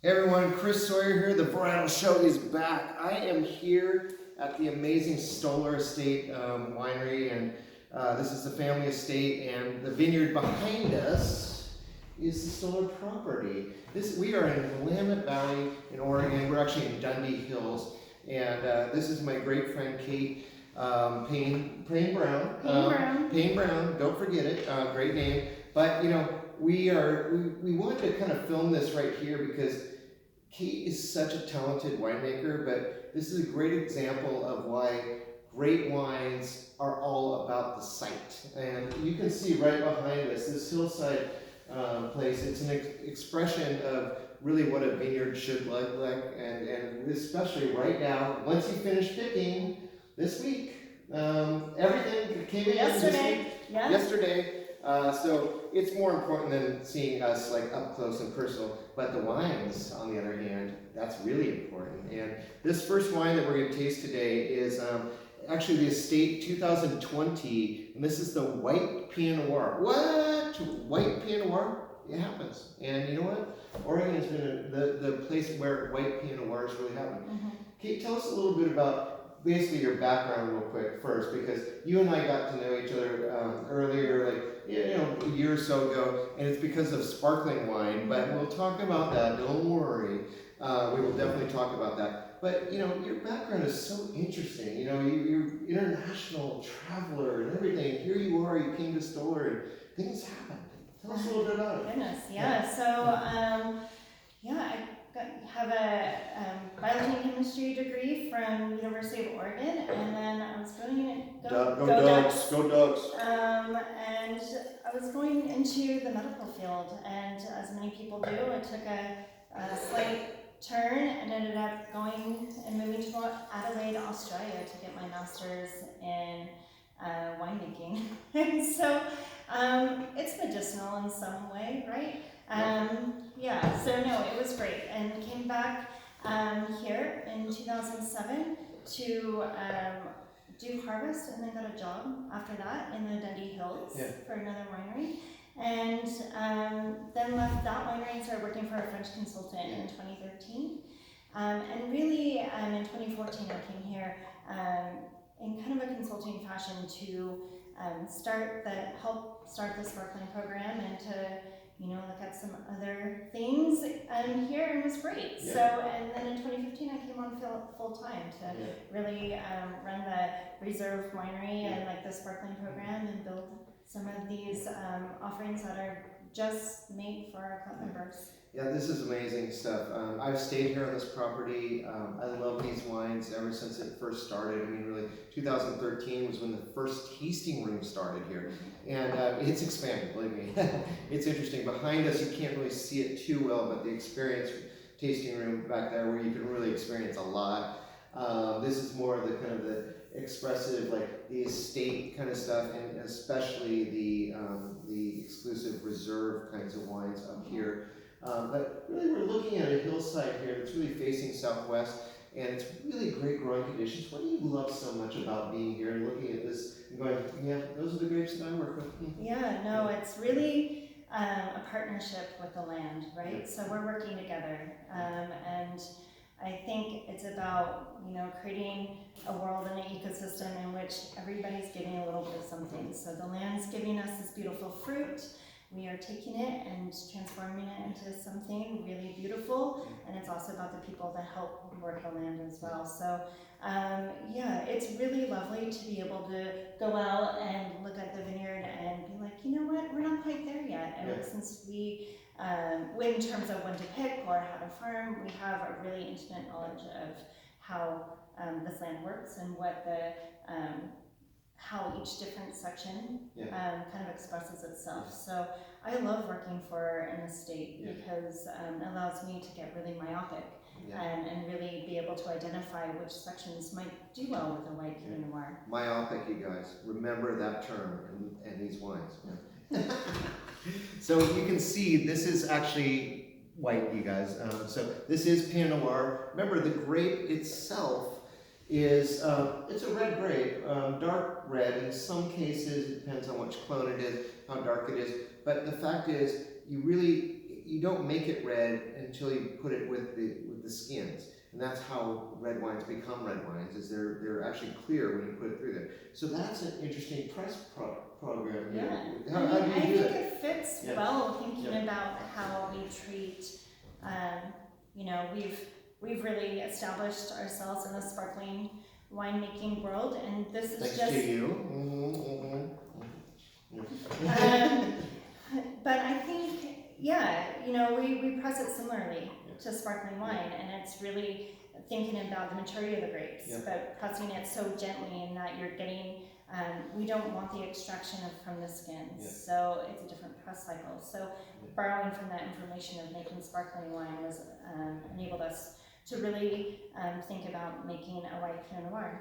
Hey everyone, Chris Sawyer here. The Varietal Show is back. I am here at the amazing Stoller Estate winery, and this is the family estate, and the vineyard behind us is the Stoller property. We are in Willamette Valley in Oregon. We're actually in Dundee Hills, and this is my great friend Kate Payne Brown. Payne Brown. Don't forget it. Great name. But you know, we wanted to kind of film this right here because Kate is such a talented winemaker, but this is a great example of why great wines are all about the site. And you can see right behind us, this hillside place, it's an expression of really what a vineyard should look like, and especially right now, once you finish picking this week, everything came in yesterday. Yesterday. So it's more important than seeing us like up close and personal, but the wines, on the other hand, that's really important. And this first wine that we're going to taste today is actually the Estate 2020, and this is the white Pinot Noir. What? White Pinot Noir? It happens. And you know what? Oregon has been the place where white Pinot Noirs really happen. Mm-hmm. Kate, tell us a little bit about basically your background real quick first, because you and I got to know each other earlier, like a year or so ago, and it's because of sparkling wine. But we'll talk about that. Don't worry, we will definitely talk about that. But you know, your background is so interesting. You know, you're international traveler and everything. Here you are. You came to Stoller, and things happened. Tell us a little bit about it. Goodness, yeah. So, I have a biology and chemistry degree from University of Oregon, and then I was Go Ducks. And I was going into the medical field, and as many people do, I took a slight turn and ended up going and moving to Adelaide, Australia, to get my master's in winemaking. And so it's medicinal in some way, right? So no, it was great, and came back here in 2007 to do harvest, and then got a job after that in the Dundee Hills for another winery, and then left that winery and started working for a French consultant in 2013, and really in 2014 I came here in kind of a consulting fashion to help start the sparkling program and to look at some other things here, and it was great. Yeah. So, and then in 2015 I came on full time to really run the reserve winery and like the sparkling program and build some of these offerings that are just made for our club members. Yeah, this is amazing stuff. I've stayed here on this property. I love these wines ever since it first started. I mean, really, 2013 was when the first tasting room started here. And it's expanded, believe me. It's interesting. Behind us, you can't really see it too well, but the experience tasting room back there where you can really experience a lot. This is more of the kind of the expressive, like the estate kind of stuff, and especially the exclusive reserve kinds of wines up here. But really, we're looking at a hillside here that's really facing southwest, and it's really great growing conditions. What do you love so much about being here and looking at this and going, yeah, those are the grapes that I work with? Yeah, no, it's really a partnership with the land, right? So we're working together, and I think it's about creating a world and an ecosystem in which everybody's getting a little bit of something. So the land's giving us this beautiful fruit. We are taking it and transforming it into something really beautiful, and it's also about the people that help work the land as well. So it's really lovely to be able to go out and look at the vineyard and be like, you know what, we're not quite there yet. And since we, in terms of when to pick or how to farm, we have a really intimate knowledge of how this land works and what how each different section kind of expresses itself. So I love working for an estate because it allows me to get really myopic and really be able to identify which sections might do well with a white Pinot Noir. Myopic, you guys. Remember that term and these wines. So you can see this is actually white, you guys. So this is Pinot Noir. Remember, the grape itself is it's a red grape, dark red. In some cases, it depends on which clone it is, how dark it is. But the fact is, you don't make it red until you put it with the skins. And that's how red wines become red wines, is they're actually clear when you put it through there. So that's an interesting press program. Yeah, How do you I do think that? it fits well thinking about how we treat, you know, we've really established ourselves in the sparkling winemaking world, and this is Thanks just to you. but I think, yeah, you know, we press it similarly to sparkling wine, and it's really thinking about the maturity of the grapes, but pressing it so gently in that you're getting, we don't want the extraction from the skins, so it's a different press cycle. So borrowing from that information of making sparkling wine was enabled us to really think about making a white Pinot Noir.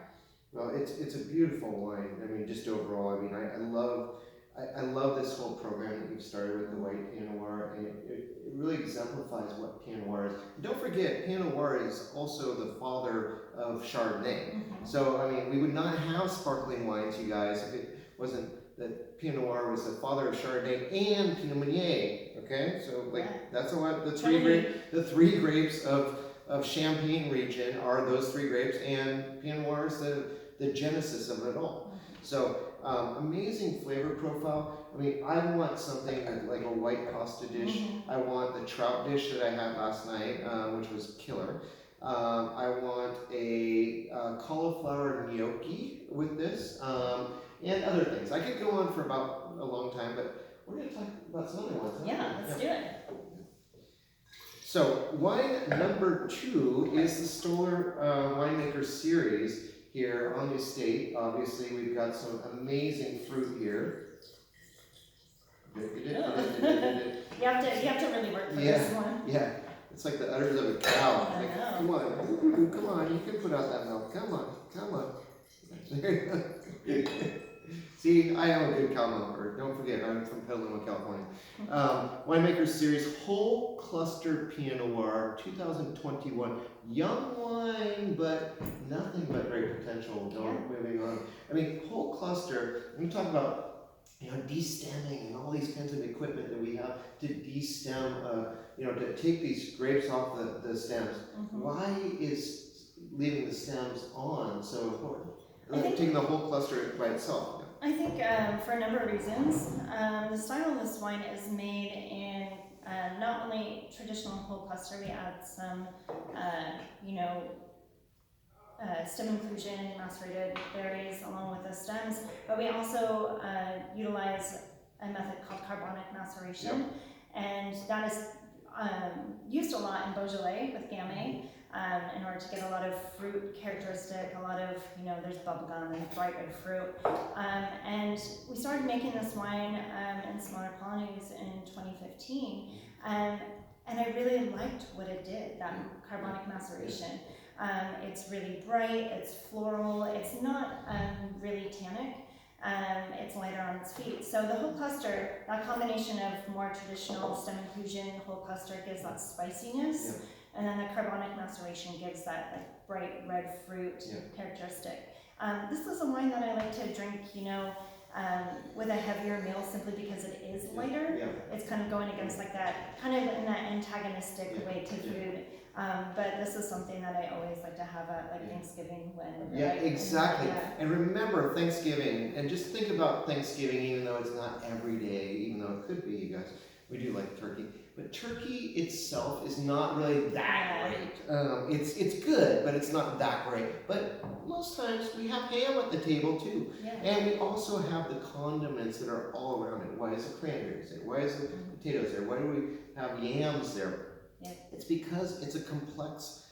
Well, it's a beautiful wine. I mean, just overall, I mean, I love this whole program that you've started with the white Pinot Noir, and it really exemplifies what Pinot Noir is. And don't forget, Pinot Noir is also the father of Chardonnay. So, I mean, we would not have sparkling wines, you guys, if it wasn't that Pinot Noir was the father of Chardonnay and Pinot Meunier. Okay, so like that's what the three grapes of Champagne region are those three grapes, and Pinot Noir is the genesis of it all. So amazing flavor profile. I mean, I want something like a white pasta dish. I want the trout dish that I had last night, which was killer. I want a cauliflower gnocchi with this, and other things. I could go on for about a long time, but we're going to talk about some other ones. Yeah, let's do it. So wine number 2 is the Stoller Winemaker series here on the estate. Obviously, we've got some amazing fruit here. You have to really work for this one. Yeah, it's like the udders of a cow. I Like, know. come on, you can put out that milk. Come on. See, I am a good cow milker. Don't forget, I'm from Petaluma, California. Winemaker Series Whole Cluster Pinot Noir 2021. Young wine, but nothing but great potential. Moving on. I mean, whole cluster, when you talk about, you know, destemming and all these kinds of equipment that we have to destem, you know, to take these grapes off the stems. Why is leaving the stems on so important? Taking the whole cluster by itself. I think for a number of reasons. The style of this wine is made in not only traditional whole cluster, we add some, you know, stem inclusion, macerated berries along with the stems, but we also utilize a method called carbonic maceration, and that is used a lot in Beaujolais with Gamay. In order to get a lot of fruit characteristic, a lot of, you know, there's bubblegum and bright red fruit. And we started making this wine in smaller quantities in 2015. And I really liked what it did, that carbonic maceration. It's really bright, it's floral, it's not really tannic. It's lighter on its feet. So the whole cluster, that combination of more traditional stem inclusion, whole cluster gives that spiciness. And then the carbonic maceration gives that like bright red fruit characteristic. This is a wine that I like to drink, you know, with a heavier meal simply because it is lighter. It's kind of going against like that, kind of in that antagonistic way to food. But this is something that I always like to have at like Thanksgiving when. Exactly. And remember Thanksgiving, and just think about Thanksgiving, even though it's not every day, even though it could be, you guys. We do like turkey, but turkey itself is not really that great. It's good, but it's not that great. But most times we have ham at the table too, and we also have the condiments that are all around it. Why is the cranberries there? Why is the potatoes there? Why do we have yams there? It's because it's a complex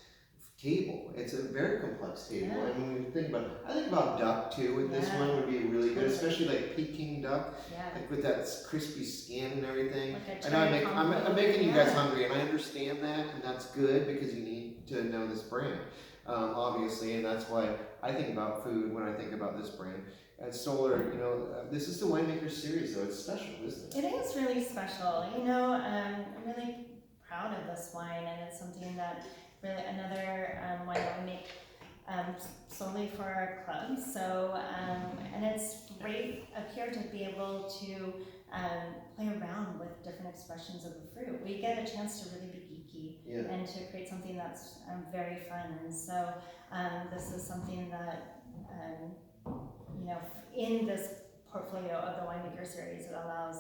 table. It's a very complex table. And when we think about, I think about duck too. With this one would be really good, especially like Peking duck, like with that crispy skin and everything. Like I know I'm making you guys hungry, and I understand that, and that's good because you need to know this brand, obviously, and that's why I think about food when I think about this brand. And Stoller, you know, this is the Winemaker series, though. It's special, isn't it? It is really special. You know, I'm really proud of this wine, and it's something that really another wine that we make solely for our club. So, and it's great up here to be able to play around with different expressions of the fruit. We get a chance to really be geeky and to create something that's very fun. And so this is something that, you know, in this portfolio of the winemaker series, it allows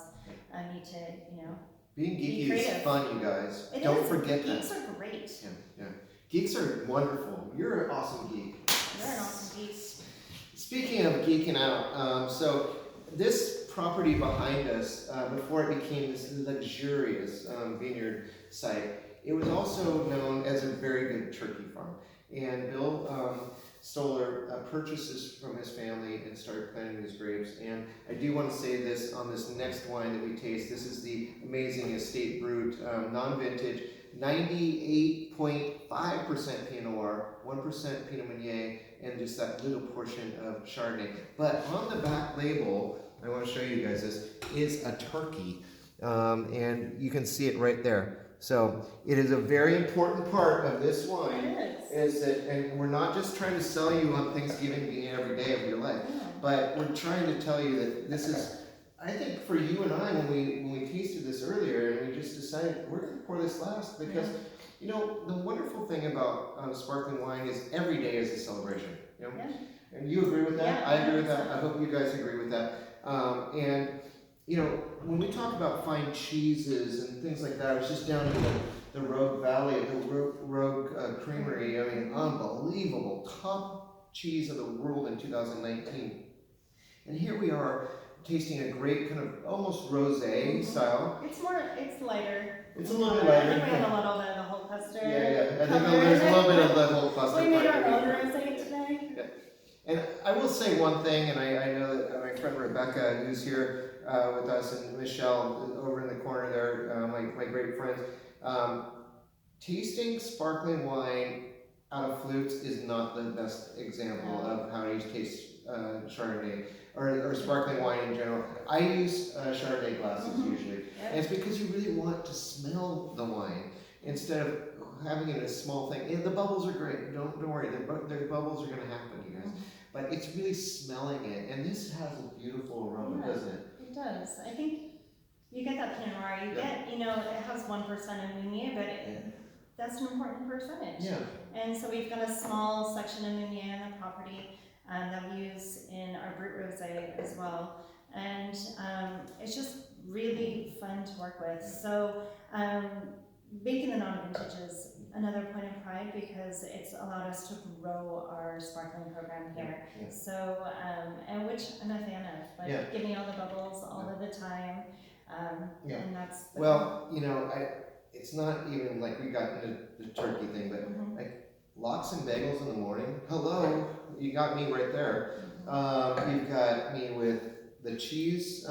me to, you know, being geeky is fun, you guys. Don't forget that. Geeks are great. Yeah. Geeks are wonderful. You're an awesome geek. You're an awesome geek. Speaking of geeking out, so this property behind us, before it became this luxurious vineyard site, it was also known as a very good turkey farm. And Bill Stoller purchased this from his family and started planting these grapes. And I do want to say this on this next wine that we taste. This is the amazing Estate Brut, non-vintage, 98.5% Pinot Noir, 1% Pinot Meunier, and just that little portion of Chardonnay. But on the back label, I want to show you guys this, is a turkey. And you can see it right there. So it is a very important part of this wine. Is that, and we're not just trying to sell you on Thanksgiving being every day of your life, but we're trying to tell you that this is, I think for you and I, when we tasted this earlier, and we just decided we're going to pour this last because, you know, the wonderful thing about sparkling wine is every day is a celebration. You know? And you agree with that? Yeah, I agree with that. I hope you guys agree with that. And you know, when we talk about fine cheeses and things like that, I was just down in the Rogue Valley at the Rogue Creamery. I mean, unbelievable. Top cheese of the world in 2019. And here we are tasting a great kind of almost rosé style. It's lighter. It's a little bit lighter. I think we had a little bit of the whole custard. Yeah. I think there's a little bit of the whole custard. We made our own rosé today. Yeah. And I will say one thing, and I know that my friend Rebecca, who's here with us, and Michelle over in the corner there, my great friends, tasting sparkling wine out of flutes is not the best example of how to taste Chardonnay or sparkling wine in general. I use Chardonnay glasses usually, and it's because you really want to smell the wine instead of having it in a small thing. And the bubbles are great. Don't worry, the bubbles are going to happen, you guys. But it's really smelling it, and this has a beautiful aroma, doesn't it? It does. I think you get that Pinot Noir. You get, you know, it has 1% of Meunier, but that's an important percentage. Yeah. And so we've got a small section of Meunier on the property that we use in our Brut Rosé as well. And it's just really fun to work with. So making the non-vintage is another point of pride because it's allowed us to grow our sparkling program here. So, and which I'm a fan of, like give me all the bubbles all of the time. And that's well, you know, it's not even like we got into the turkey thing, but like lox and bagels in the morning. Hello, you got me right there. You've got me with the cheese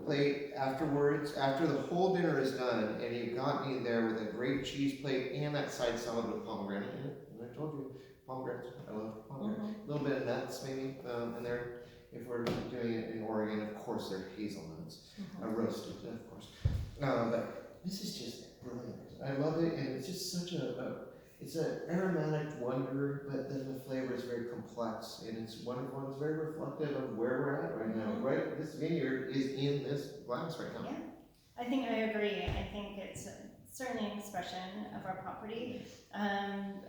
plate afterwards, after the whole dinner is done, and you've got me there with a great cheese plate and that side salad with pomegranate in it. And I told you, pomegranate, I love pomegranate. A little bit of nuts maybe in there. If we're doing it in Oregon, of course they're hazelnuts, roasted, of course. But this is just brilliant. I love it, and it's just such it's an aromatic wonder, but then the flavor is very complex, and it's wonderful, and it's very reflective of where we're at right now. Right, this vineyard is in this glass right now. Yeah, I think I agree. I think it's certainly an expression of our property.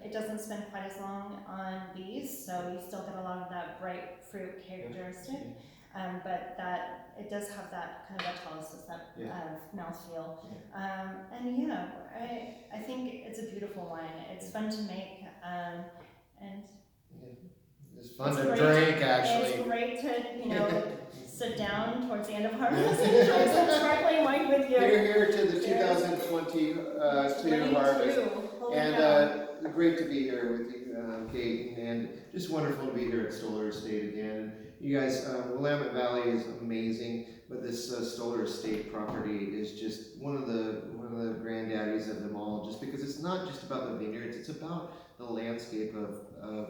It doesn't spend quite as long on these, so you still get a lot of that bright fruit characteristic. But that it does have that kind of autolysis, that mouthfeel. And yeah, I think it's a beautiful wine. It's fun to make, and it's fun to drink. Actually, it's great to, you know, sit down towards the end of harvest and enjoy some sparkling wine with you. Here to the 2022 harvest, and great to be here with you, Kate, and just wonderful to be here at Stoller Estate again. You guys, Willamette Valley is amazing, but this Stoller Estate property is just one of the granddaddies of them all. Just because it's not just about the vineyards, it's about the landscape of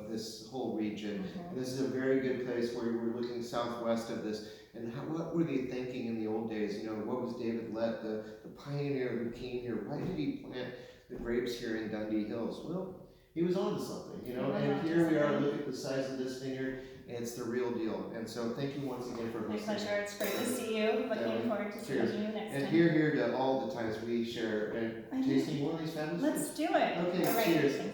this whole region. And this is a very good place where we're looking southwest of this. And what were they thinking in the old days? You know, what was David Lett, the pioneer who came here? Why did he plant the grapes here in Dundee Hills? Well, he was on to something, you know. He was And onto here we are, something. look at the size of this vineyard, and it's the real deal. And so thank you once again for My listening. pleasure. It's great to see you. Looking forward to Cheers. seeing you next And time. here to all the times we share and tasting one of these fabulous Let's do it. Okay, All right. cheers. Thanks.